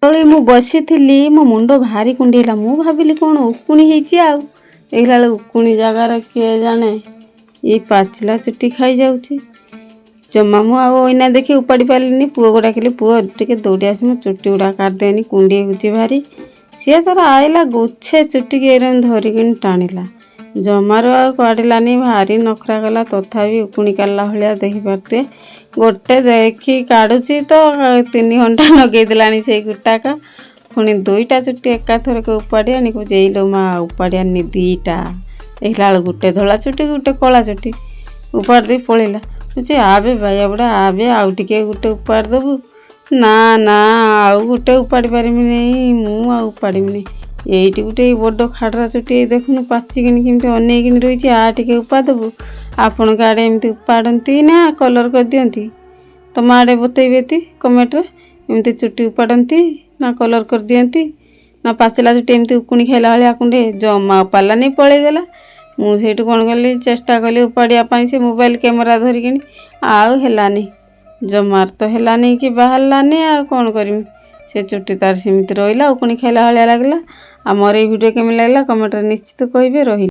तले मु बसी मो मुंड भारी कुंडेला मु भाविली कौन उकुणी होती आला उकुणी जगार किए जाने ये पाचिला चुट्टी खाई जाऊँ जमा मु आईना देखी उपाड़ी पारे पुओ को डाकिली पुओ टे दौड़ी आस मो चुट्टी गुड़ा काटिदेनी कुंडे हो भारी सी तार आईला गुच्छे चुट्टी की धरिकी टाणिला जमारू आड़लानी भारी नखरा कला तथापि उकुणी काला भाया देखी पारे गोटे देखी काढ़ुची तो 3 घंटा लगे से गुटाक पुणी 2टा चुट्टी एकाथर के उपाड़ी आनी कहे लो माँ उपाड़ी आनी 2टा देखला गोटे धला चुट्टी गोटे कला चुट्टी उपाड़ दे पलैला मुझे आबे भाई बुढ़ा आबे आउ टे गोटे उपाड़ देबू ना ना आउ गोटे उपाड़ी पारि नहीं मुझे उपाड़ी नहीं ये गोटे बड़ खाड़रा चुट्टी देखुन पाचिकी केमती अनेक रही आ टे उपा देबू आपण आड़े एमती उपाड़ती ना कलर कर दियंती तुम आड़े बतईबे कमेंट्रे एमती चुट्टी उपाड़ती ना कलर कर दियंती ना पाचिला चुट्टी एमती उकुणी खाइला भाया कुंडे जमा उपाड़ानी पलैगला मुझे कौन कली चेष्टा कली उपाड़िया से मोबाइल कैमेरा धरिकी आनी जमार तो है कि बाहरलानी आ कौन करमी से चुट्टी तार सेमती रहा उकुणी खाइला भाया लगला। आ मोर ये वीडियो केमी लगला कमेंट निश्चित कहिबे रही।